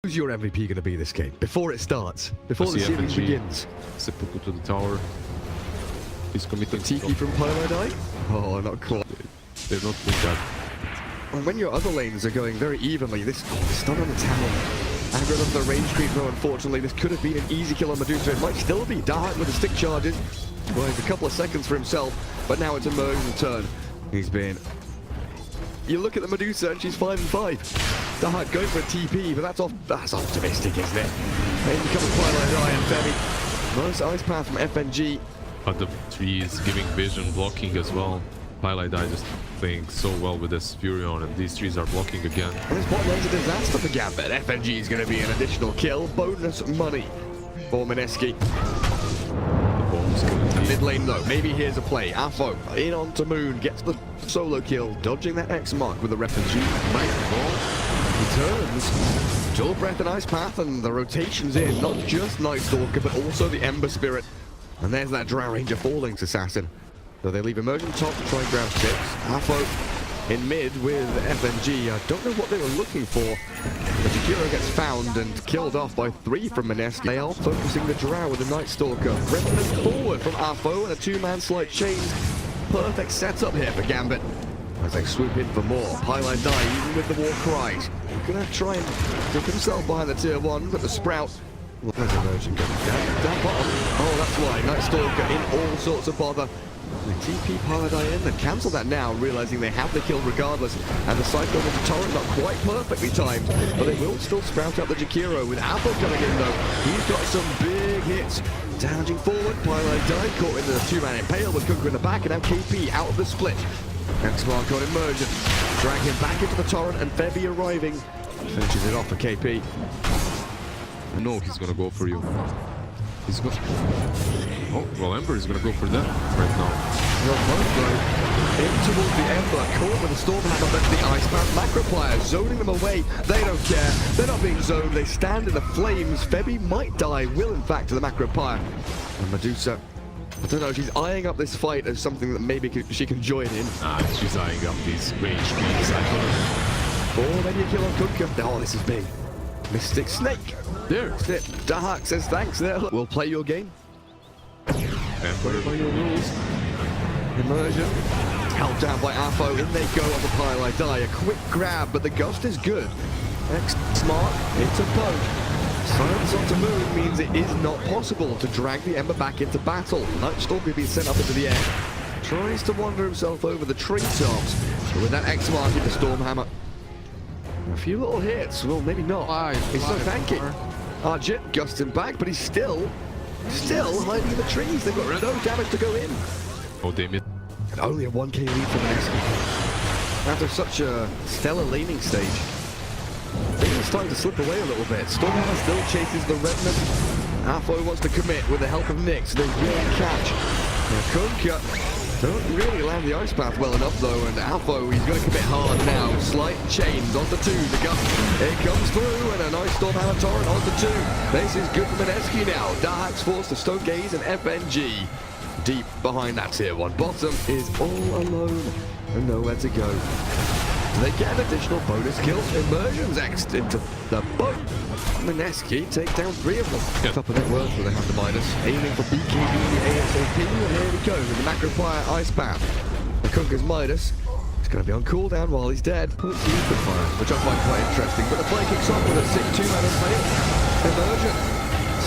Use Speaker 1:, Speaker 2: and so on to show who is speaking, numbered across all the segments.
Speaker 1: Who's your MVP going to be this game? Before it starts, before the series begins.
Speaker 2: Seppuku to the tower. He's committing.
Speaker 1: Tiki from Pylodite? Oh, not quite.
Speaker 2: They're not doing that.
Speaker 1: And when your other lanes are going very evenly, this stun on the tower. Aggro of the range creep, though, unfortunately, this could have been an easy kill on Medusa. It might still be. Dark with the stick charges. Well, he's a couple of seconds for himself, but now it's Immersion's turn. He's been... You look at the Medusa and she's 5-5. Dark going for a TP, but that's optimistic, isn't it? Here comes Twilight Eye and Femi. Nice ice path from FNG.
Speaker 2: But the tree is giving vision, blocking as well. Pylite Eye just playing so well with this Furion, and these trees are blocking again.
Speaker 1: And this bot lane's a disaster for Gambit. FNG is going to be an additional kill. Bonus money for Mineski. Mid lane though, maybe here's a play. Afo in onto Moon, gets the solo kill, dodging that X mark with the refugee. He turns. Dual Breath and Ice Path, and the rotation's in. Not just Night Stalker, but also the Ember Spirit. And there's that Drow Ranger Fallings assassin. So they leave Immersion top to try and grab 6. Afo in mid with FNG. I don't know what they were looking for. The Jakiro gets found and killed off by 3 from Mineski. They are focusing the Drow with the Night Stalker. Remnant forward from Afo and a 2-man slide chain. Perfect setup here for Gambit. As they swoop in for more. Pylite die even with the war cries. Gonna try and dip himself behind the tier 1, but the Sprout. Well, there's Immersion going down bottom. Oh, that's why. Night Stalker in all sorts of bother. The TP Pylite in and cancel that now, realizing they have the kill regardless. And the cycle into Torrent not quite perfectly timed, but they will still sprout out the Jakiro with Apple coming in though. He's got some big hits. Damaging forward, Pylite died, caught into the 2-man impale with Kunku in the back, and now KP out of the split. X-Mark on Immersion, drag him back into the Torrent, and Febby arriving. Finishes it off for KP.
Speaker 2: No, he's gonna go for you. He's going. Oh, well, Ember is gonna go for that right now.
Speaker 1: In towards the Ember, caught with the Storm Hammer, but the Iceman macro players zoning them away. They don't care. They're not being zoned. They stand in the flames. Febby might die. Will in fact to the macro pyre. And Medusa, I don't know. She's eyeing up this fight as something that maybe she can join in.
Speaker 2: She's eyeing up these range creeps.
Speaker 1: Or maybe a kill on Kunka. Oh, this is big. Mystic Snake.
Speaker 2: There.
Speaker 1: That's it. Dahak says thanks there. We'll play your game.
Speaker 2: Ember.
Speaker 1: Play your rules. Immersion. Held down by Afo. In they go on the Pylite Die. A quick grab, but the ghost is good. X smart into poke. Silence onto Moon means it is not possible to drag the Ember back into battle. Night Stalker being sent up into the air. Tries to wander himself over the treetops. But with that X mark into Stormhammer. A few little hits, well maybe not. He's so tanky. Arjit gusts him back, but he's still hiding in the trees. They've got no damage to go in.
Speaker 2: Oh, damn it.
Speaker 1: And only a 1k lead for Mineski. After such a stellar laning stage, things are starting to slip away a little bit. Stormhammer still chases the Remnant. Afo wants to commit with the help of Nyx. They will catch. Now Kunka don't really land the ice path well enough though, and Afo, he's going to commit hard now. Slight chains onto 2. The gun, it comes through, and a nice Stormhammer Torrent onto 2. This is good for Mineski now. Dahak's forced to Stone Gaze and FNG. Deep behind that tier 1 bottom is all alone and nowhere to go. They get an additional bonus kill. Immersion's X'd into the boat. Mineski take down 3 of them.
Speaker 2: Yep.
Speaker 1: Top of their words where they have the Midas. Aiming for BKB ASAP. And here we go with the macro fire ice path. The Kunka's Midas is going to be on cooldown while he's dead. Puts the input fire, which I find quite interesting. But the play kicks off with a sick 2-man impale. Immersion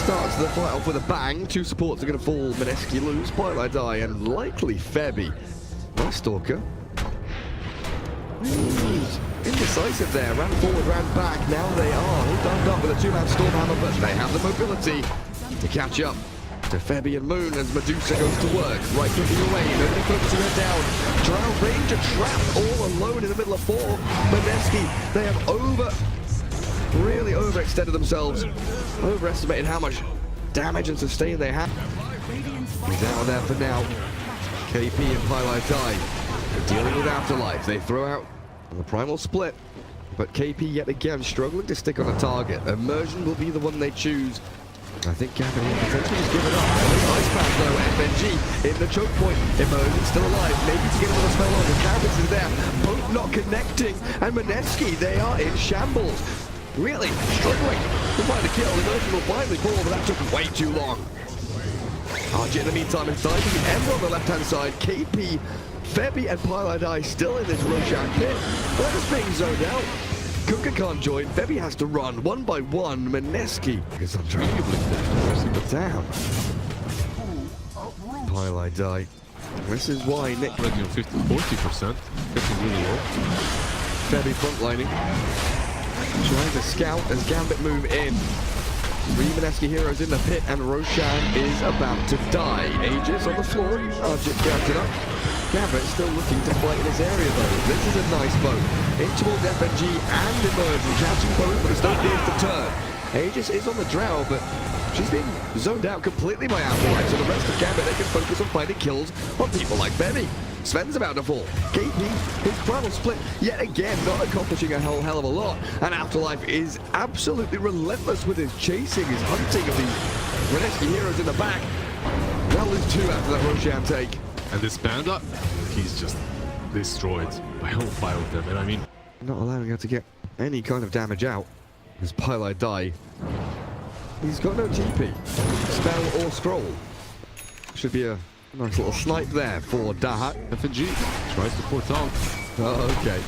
Speaker 1: starts the fight off with a bang. 2 supports are going to fall. Mineski lose. Pylite Die and likely Febby. Nice Stalker. Indecisive there, ran forward, ran back, now they are all done up with a 2-man Stormhammer, but they have the mobility to catch up to Febby and Moon as Medusa goes to work, right kicking away, nobody focusing her down. Drow Ranger trapped all alone in the middle of 4. Mineski, they have really overextended themselves, overestimated how much damage and sustain they have. He's out there for now. KP and Pylite Die. Dealing with Afterlife, they throw out the primal split, but KP yet again struggling to stick on a target. Immersion will be the one they choose. I think Gambit will potentially just give it up. Ice path though, FNG in the choke point. Immersion still alive, maybe to get another spell on. The Gambit is there, both not connecting, and Mineski, they are in shambles. really struggling to find a kill. Immersion will finally fall, but that took way too long. RG in the meantime inside the Ember on the left-hand side. KP, Febby and Pylai still in this Roshan pit. But it's being zoned out. Kuka can't join. Febby has to run one by one. Mineski is untraceably pressing the down. Pylai. This is why Nick
Speaker 2: Already on 40%. Getting really low.
Speaker 1: Febby frontlining. Trying to scout as Gambit move in. Three Mineski heroes in the pit and Roshan is about to die. Aegis on the floor. Arjit grabs it up. Gambit still looking to fight in this area though. This is a nice boat. In towards FNG and Immersion, catching both, but it's not near to turn. Aegis is on the drow, but she's being zoned out completely by Alpha, so the rest of Gambit, they can focus on finding kills on people like Benny. Sven's about to fall. KP, his final split, yet again not accomplishing a whole hell of a lot. And Afterlife is absolutely relentless with his chasing, his hunting of these Mineski heroes in the back. They'll lose two after that Roshan take.
Speaker 2: And this Panda, he's just destroyed by all five of them. And I mean,
Speaker 1: not allowing her to get any kind of damage out as Pylai. He's got no TP, spell or scroll. Should be a nice little snipe there for Dahat.
Speaker 2: FNG tries to port out.
Speaker 1: Oh, okay.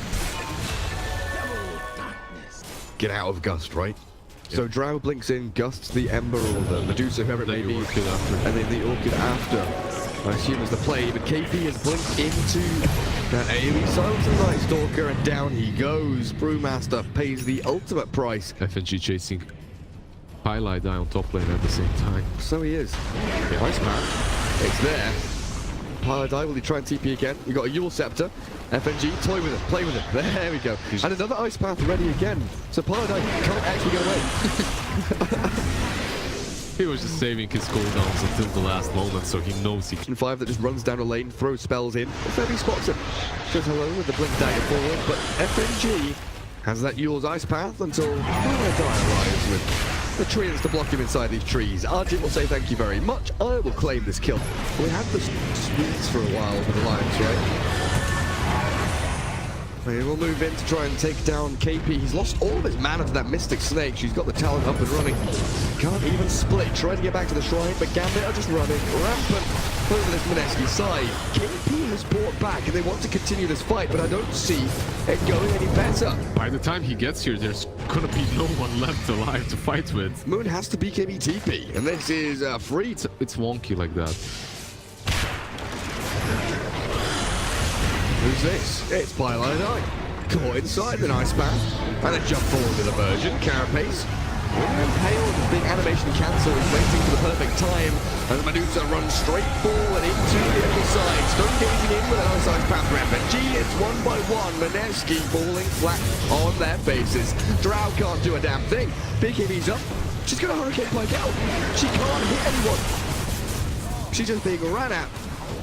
Speaker 1: Get out of Gust, right? Yep. So Drow blinks in, Gusts the Ember or the Medusa, whoever it may be, and then the Orchid after. I assume is the play, but KP has blinked into that AoE silence of Night Stalker, and down he goes. Brewmaster pays the ultimate price.
Speaker 2: FNG chasing Pylai on top lane at the same time.
Speaker 1: So he is.
Speaker 2: Yeah.
Speaker 1: Nice man. It's there. Pylai, will he try and TP again? We got a Yule Scepter. FNG, toy with it, play with it. There we go. And another Ice Path ready again. So Pylai can't actually get away.
Speaker 2: He was just saving his cooldowns until the last moment, so he knows he can.
Speaker 1: 5 that just runs down a lane, throws spells in. Febby spots him. Says hello with the blink dagger forward, but FNG has that Yule's Ice Path until Pylai arrives with the treants to block him inside these trees. Arjit will say thank you very much. I will claim this kill. We had the sweets for a while with Alliance, right? We will move in to try and take down KP. He's lost all of his mana to that Mystic Snake. She's got the talent up and running. Can't even split. Trying to get back to the shrine, but Gambit are just running rampant over this Mineski side. KP has brought back, and they want to continue this fight, but I don't see it going any better.
Speaker 2: By the time he gets here, there's gonna be no one left alive to fight with.
Speaker 1: Moon has to BKB TP, and this is free.
Speaker 2: It's wonky like that.
Speaker 1: Who's this? It's Pylai. Caught inside the Nice Path. And a jump forward with Immersion. Carapace. Impaled. Big animation cancel. He's waiting for the perfect time. And the Medusa runs straight forward into the other side. Stone gazing in with a nice Ice Path for FNG. It's one by one. Mineski falling flat on their faces. Drow can't do a damn thing. BKB's up. She's going to Hurricane Pike out. She can't hit anyone. She's just being ran at.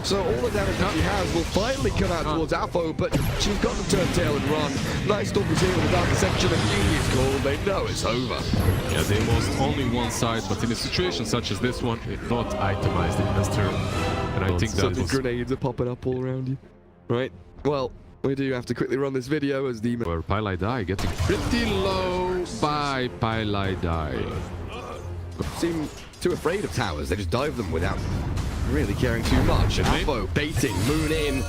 Speaker 1: So all the damage that she has will finally come out towards Alpha, but she's got to turn tail and run. Night Stalker's here with the Dark Section, and Uni's call. They know it's over.
Speaker 2: Yeah, they lost only one side, but in a situation such as this one, it not itemized in this turn. And I think that was...
Speaker 1: grenades are popping up all around you. Right, well, we do have to quickly run this video as the...
Speaker 2: Where Pylai getting pretty low by Pylai.
Speaker 1: Seem too afraid of towers. They just dive them without really caring too much. And Alpha baiting, Moon in.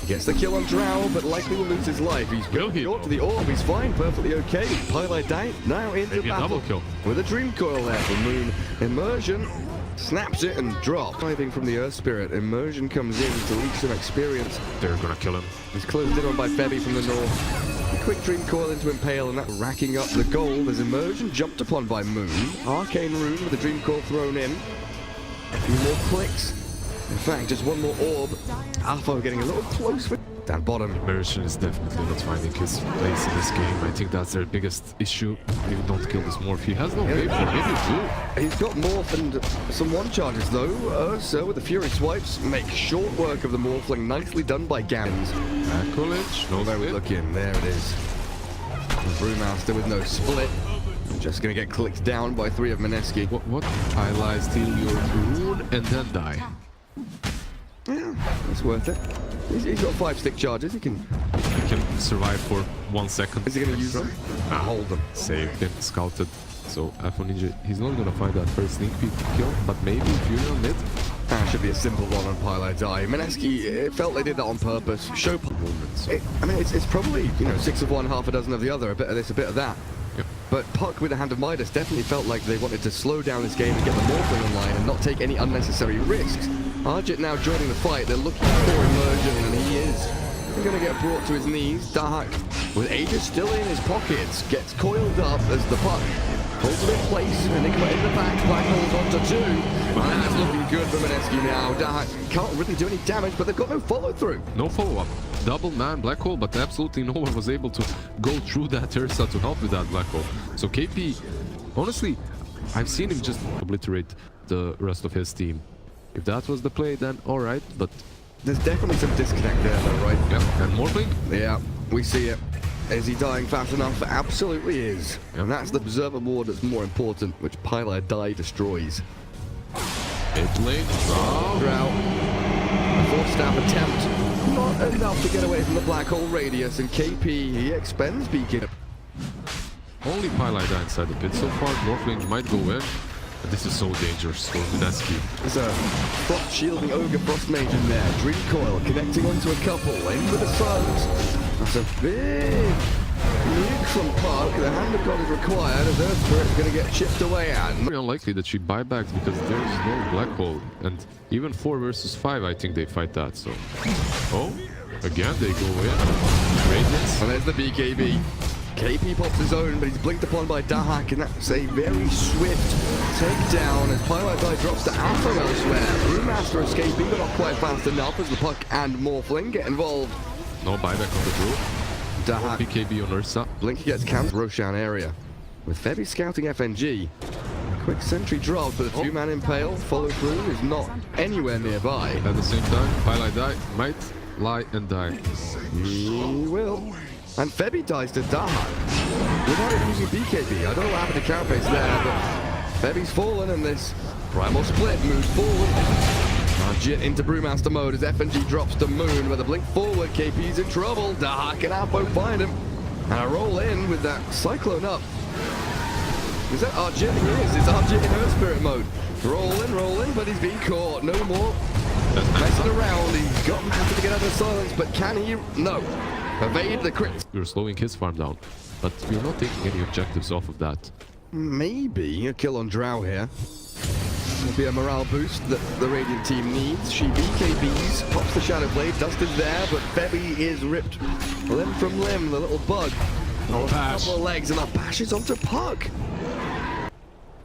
Speaker 1: Gets the kill on Drow, but likely will lose his life. He's short to the orb. He's fine, perfectly okay. Pylai now into battle
Speaker 2: double kill
Speaker 1: with a Dream Coil there for Moon. Immersion snaps it and drops. Diving from the Earth Spirit, Immersion comes in to leak some experience.
Speaker 2: They're gonna kill him.
Speaker 1: He's closed in on by Febby from the north. A quick Dream Coil into Impale, and that racking up the gold as Immersion jumped upon by Moon. Arcane Rune with the Dream Coil thrown in. A few more clicks. In fact, just one more orb. Alpha getting a little close with down bottom.
Speaker 2: Immersion is definitely not finding his place in this game. I think that's their biggest issue. If you don't kill this Morph, he has no way for him too.
Speaker 1: He's got Morph and some one charges though. So with the Fury swipes, make short work of the Morphling. Nicely done by Gams.
Speaker 2: College, no
Speaker 1: there we look in. There it is. The Brewmaster with no split. Just gonna get clicked down by 3 of Mineski.
Speaker 2: What? Pylai steal your rune and then die.
Speaker 1: Yeah, that's worth it. He's got 5 stick charges. He can
Speaker 2: survive for 1 second.
Speaker 1: Is he going to use them? Hold them.
Speaker 2: Saved him, scouted. So F1 Ninja, he's not gonna find that first sneak peek kill, but maybe Fury on mid.
Speaker 1: That should be a simple one on Pylai Die. Mineski, it felt they did that on purpose. Show
Speaker 2: Moments.
Speaker 1: I mean, it's probably, you know, 6 of one, half a dozen of the other, a bit of this, a bit of that.
Speaker 2: Yep.
Speaker 1: But Puck with the Hand of Midas definitely felt like they wanted to slow down this game and get the Morphling online and not take any unnecessary risks. Arjit now joining the fight. They're looking for Immersion, and he is going to get brought to his knees. Dahak, with Aegis still in his pockets, gets coiled up as the Puck holds him in place. Enigma in the back, Black Hole's onto 2. And that's looking good for Mineski now. Dahak can't really do any damage, but they've got no follow-through.
Speaker 2: No follow-up. Double man Black Hole, but absolutely no one was able to go through that Ursa to help with that Black Hole. So KP, honestly, I've seen him just obliterate the rest of his team. If that was the play, then alright, but...
Speaker 1: There's definitely some disconnect there, though, right?
Speaker 2: Yeah, and Morphling?
Speaker 1: Yeah, we see it. Is he dying fast enough? Absolutely is. And that's the Observer Ward that's more important, which Pylai Die destroys.
Speaker 2: Mid lane.
Speaker 1: Drow. A 4-staff attempt. Not enough to get away from the Black Hole radius, and KP, he expends Beacon.
Speaker 2: Only Pylai Die inside the pit so far. Morphling might go in. But this is so dangerous for Mineski.
Speaker 1: There's a Frost shielding Ogre Frost Mage in there. Dream Coil connecting onto a couple. In with the silence. That's a big nuke from Puck. The Hand of God is required as Earth Spirit's going to get chipped away at.
Speaker 2: Very unlikely that she buybacks because there's no Black Hole. And even 4 versus 5, I think they fight that. So, oh, again they go in. Radiance.
Speaker 1: And there's the BKB. KP pops his own, but he's blinked upon by Dahak, and that's a very swift takedown as Pylai Die drops to Alpha elsewhere. Brewmaster escaping, but not quite fast enough as the Puck and Morphling get involved.
Speaker 2: No buyback on the group.
Speaker 1: Dahak,
Speaker 2: BKB on Ursa.
Speaker 1: Blink gets camped Roshan area. With Febby scouting FNG. Quick sentry drop, but a 2-man impale. Follow through is not anywhere nearby.
Speaker 2: At the same time, Pylai Die might lie and die.
Speaker 1: He will. And Febby dies to Dahak without it using BKB. I don't know what happened to Carapace there, but Febby's fallen and this Primal Split moves forward. Arjit into Brewmaster mode as FNG drops to Moon with a blink forward. KP's in trouble. Dahak and Alpo find him. And a roll in with that Cyclone up. Is that Arjit? Yes, it's Arjit in Earth Spirit mode. Rolling, but he's being caught. No more messing around. He's got Manta to get out of the silence, but can he? No. Evade the crit.
Speaker 2: We're slowing his farm down, but we're not taking any objectives off of that.
Speaker 1: Maybe a kill on Drow here. Will be a morale boost that the Radiant team needs. She BKBs, pops the Shadow Blade, Dust is there, but Febby is ripped limb from limb, the little bug. On a couple of legs, and that bashes onto Puck.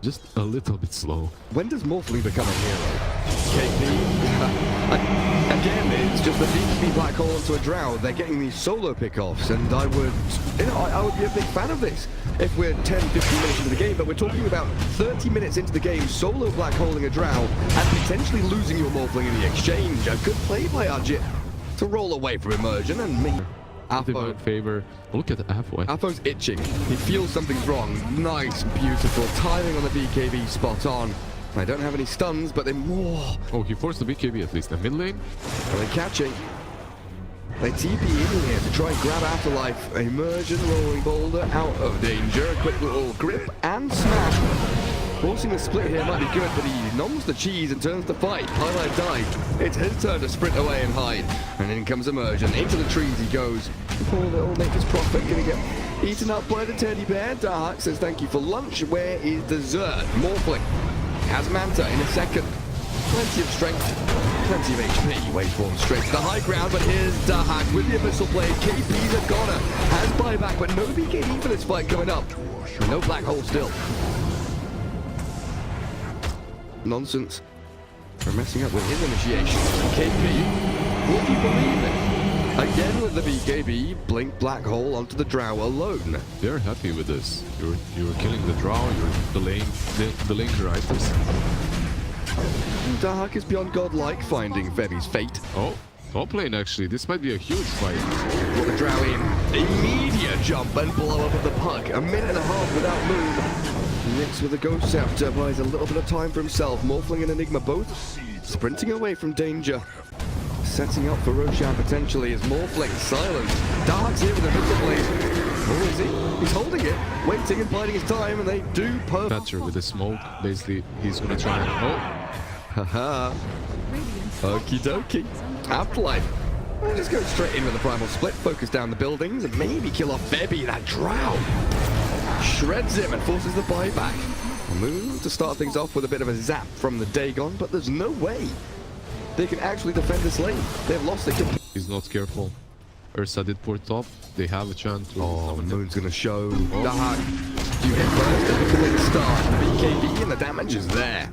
Speaker 2: Just a little bit slow.
Speaker 1: When does Morphling become a hero? KP. Again, it's just the BKB Black Hole onto a Drow. They're getting these solo pickoffs, and I would be a big fan of this if we're 10, 15 minutes into the game, but we're talking about 30 minutes into the game, solo Black Holing a Drow, and potentially losing your Morphling in the exchange. A good play by Arjit to roll away from Immersion, and me.
Speaker 2: Apo in favor. Look at Apo.
Speaker 1: Apo's itching. He feels something's wrong. Nice, beautiful timing on the BKB, spot on. I don't have any stuns, but they're more.
Speaker 2: Oh, he forced the BKB at least. The mid lane?
Speaker 1: And they're catching. They TP in here to try and grab Afterlife. Immersion rolling Boulder out of danger. A quick little grip and smash. Forcing the split here might be good, but he noms the cheese and turns the fight. Pylai Die. It's his turn to sprint away and hide. And in comes Immersion. Into the trees he goes. Poor little Nature's Prophet gonna get eaten up by the teddy bear. Dahak says thank you for lunch. Where is dessert? Morphling has Manta in a second. Plenty of strength, plenty of HP. Waveform straight to the high ground, but here's Dahak with the Abyssal Blade. KP's a goner. Has buyback, but no BKB for this fight coming up. And no Black Hole still. Nonsense for messing up with his initiation. KP, will you believe it? Again with the BKB, blink Black Hole onto the Drow alone.
Speaker 2: They're happy with this. You're killing the Drow, you're delaying the linker items.
Speaker 1: Dahak is beyond godlike, finding Febby's fate.
Speaker 2: Oh, top lane actually. This might be a huge fight.
Speaker 1: Put the Drow in. Immediate jump and blow up of the Puck. A minute and a half without Moon. Nix with the Ghost Scepter buys a little bit of time for himself. Morphling and Enigma both sprinting away from danger. setting up for Roshan potentially as Morphling silent. Dark's here with a Victor Blade. Or is he? He's holding it, waiting and biding his time, and they do perfect.
Speaker 2: Better with the smoke. Basically, he's gonna try and...
Speaker 1: Haha. Okie dokie. Afterlife. We'll just go straight in with the primal split, focus down the buildings, and maybe kill off Bebby, that drow. Shreds him and forces the buyback. Moon to start things off with a bit of a zap from the Dagon, but there's no way they can actually defend this lane. They've lost it completely.
Speaker 2: He's not careful. Ursa did port top. They have a chance to...
Speaker 1: Oh, Moon's gonna show. Dahak. You hit first, and look at the start. The BKB and the damage is there.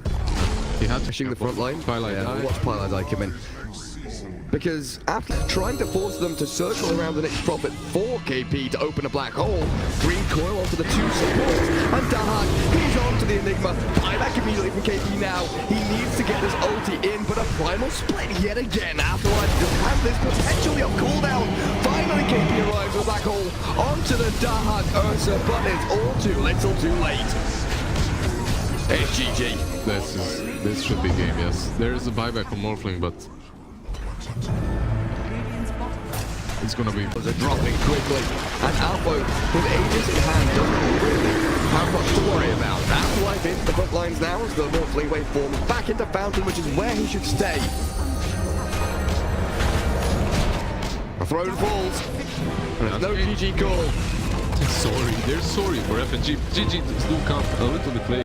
Speaker 2: He had to
Speaker 1: Pushing the front line.
Speaker 2: Twilight
Speaker 1: Yeah,
Speaker 2: Eye.
Speaker 1: watch Twilight Eye come in. Because after trying to force them to circle around the next prophet for KP to open a black hole, green coil onto the two supports, and Dahak, he's on to the Enigma. Buyback immediately from KP now. He needs to get his ulti in, but a primal split yet again. Afterlife just has this potentially on cooldown. Finally KP arrives with a black hole onto the Dahak Ursa, but it's all too little too late. It's GG.
Speaker 2: This should be game, yes. There is a buyback from Morphling, but it's gonna be...
Speaker 1: They're dropping quickly, and Alpha, with Aegis in hand, doesn't really have much to worry about. Afterlife into the front lines now as the Morphling wave forms back into Fountain, which is where he should stay. A throne falls, and there's no GG call.
Speaker 2: Sorry, they're sorry for FNG. GG do count a little bit late.